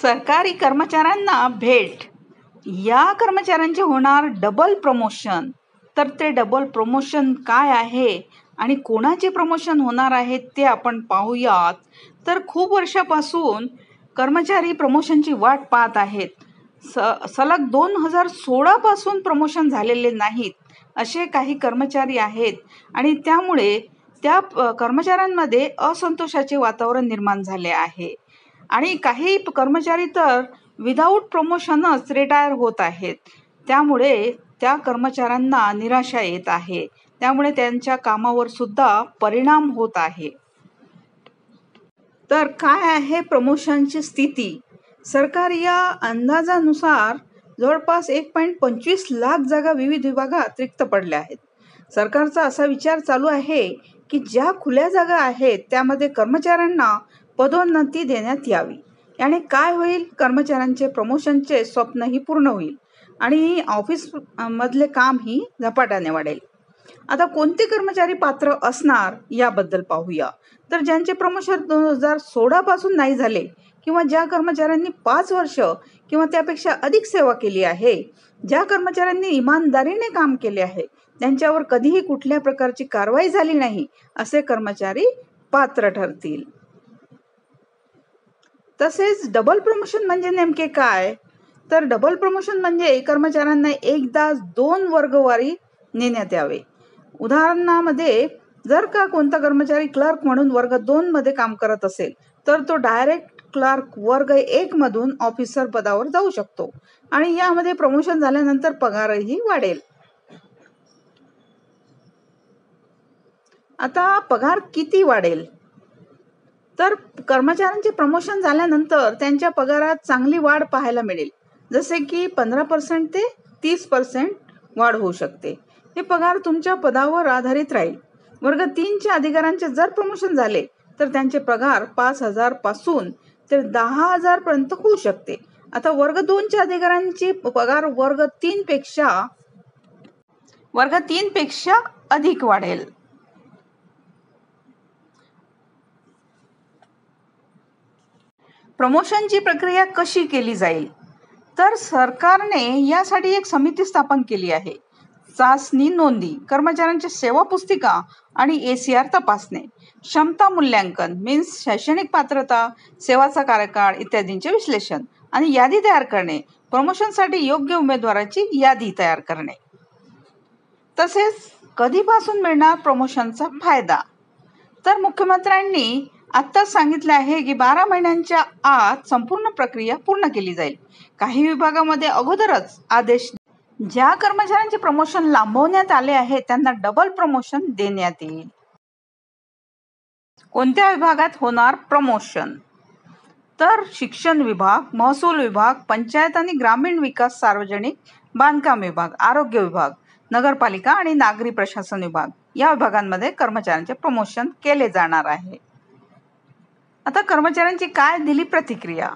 सरकारी कर्मचाऱ्यांना भेट. या कर्मचाऱ्यांचे होणार डबल प्रमोशन. तर ते डबल प्रमोशन काय आहे आणि कोणाचे प्रमोशन होणार आहे ते आपण पाहूयात. तर खूप वर्षापासून कर्मचारी प्रमोशनची वाट पाहत आहेत. सलग 2016 पासून प्रमोशन झालेले नाहीत असे काही कर्मचारी आहेत आणि त्यामुळे त्या कर्मचाऱ्यांमध्ये असंतोषाचे वातावरण निर्माण झाले आहे आणि काही कर्मचारी तर विदाऊट प्रमोशनच रिटायर होत आहेत. त्यामुळे त्या कर्मचाऱ्यांना निराशा येत आहे. त्यामुळे त्यांच्या कामावर सुद्धा परिणाम होत आहे. तर काय आहे प्रमोशनची स्थिती? सरकारी या अंदाजानुसार जवळपास 1.25 लाख जागा विविध विभागात रिक्त पडल्या आहेत. सरकारचा असा विचार चालू आहे की ज्या खुल्या जागा आहेत त्यामध्ये कर्मचाऱ्यांना पदोन्नती देण्यात यावी. याने काय होईल? कर्मचाऱ्यांचे प्रमोशनचे स्वप्नही पूर्ण होईल आणि ऑफिस मधले कामही झपाट्याने वाढेल. आता कोणते कर्मचारी पात्र असणार याबद्दल पाहूया. तर ज्यांचे प्रमोशन 2016 पासून नाही झाले किंवा ज्या कर्मचाऱ्यांनी 5 वर्ष किंवा त्यापेक्षा अधिक सेवा केली आहे, ज्या कर्मचाऱ्यांनी इमानदारीने काम केले आहे, त्यांच्यावर कधीही कुठल्या प्रकारची कारवाई झाली नाही असे कर्मचारी पात्र ठरतील. तसेच डबल प्रमोशन म्हणजे नेमके काय? तर डबल प्रमोशन म्हणजे कर्मचाऱ्यांना एकदा 2 वर्गवारी नेण्यात यावे. उदाहरणामध्ये जर का कोणता कर्मचारी क्लर्क म्हणून वर्ग 2 मध्ये काम करत असेल तर तो डायरेक्ट क्लर्क वर्ग 1 मधून ऑफिसर पदावर जाऊ शकतो आणि यामध्ये प्रमोशन झाल्यानंतर पगारही वाढेल. आता पगार किती वाढेल? तर कर्मचाऱ्यांचे प्रमोशन झाल्यानंतर त्यांच्या पगारात चांगली वाढ पाहायला मिळेल. जसे की 15% ते 30% वाढ होऊ शकते. हे पगार तुमच्या पदावर आधारित राहील. वर्ग 3 च्या अधिकाऱ्यांचे जर प्रमोशन झाले तर त्यांचे पगार 5,000 पासून ते 10,000 पर्यंत होऊ शकते. आता वर्ग 2 च्या अधिकाऱ्यांची पगार वर्ग 3 पेक्षा अधिक वाढेल. प्रमोशनची प्रक्रिया कशी केली जाईल? तर सरकारने यासाठी एक समिती स्थापन केली आहे. चाचणी नोंदी, कर्मचाऱ्यांच्या सेवा पुस्तिका आणि ACR तपासणे, क्षमता मूल्यांकन मीन्स शैक्षणिक पात्रता, सेवाचा कार्यकाळ इत्यादींचे विश्लेषण आणि यादी तयार करणे, प्रमोशनसाठी योग्य उमेदवाराची यादी तयार करणे. तसेच कधीपासून मिळणार प्रमोशनचा फायदा? तर मुख्यमंत्र्यांनी आत्ताच सांगितले आहे की 12 महिन्यांच्या आत संपूर्ण प्रक्रिया पूर्ण केली जाईल. काही विभागामध्ये अगोदरच आदेश. ज्या कर्मचाऱ्यांचे प्रमोशन लांबवण्यात आले आहे त्यांना डबल प्रमोशन देण्यात येईल. कोणत्या विभागात होणार प्रमोशन? तर शिक्षण विभाग, महसूल विभाग, पंचायत आणि ग्रामीण विकास, सार्वजनिक बांधकाम विभाग, आरोग्य विभाग, नगरपालिका आणि नागरी प्रशासन विभाग या विभागांमध्ये कर्मचाऱ्यांचे प्रमोशन केले जाणार आहे. आता कर्मचाऱ्यांची काय दिली प्रतिक्रिया?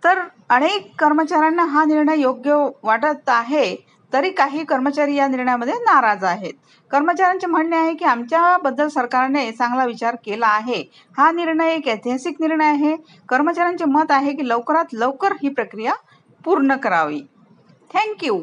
तर अनेक कर्मचाऱ्यांना हा निर्णय योग्य वाटत आहे, तरी काही कर्मचारी या निर्णयामध्ये नाराज आहेत. कर्मचाऱ्यांचे म्हणणे आहे की आमच्याबद्दल सरकारने चांगला विचार केला आहे. हा निर्णय एक ऐतिहासिक निर्णय आहे. कर्मचाऱ्यांचे मत आहे की लवकरात लवकर ही प्रक्रिया पूर्ण करावी. थँक्यू.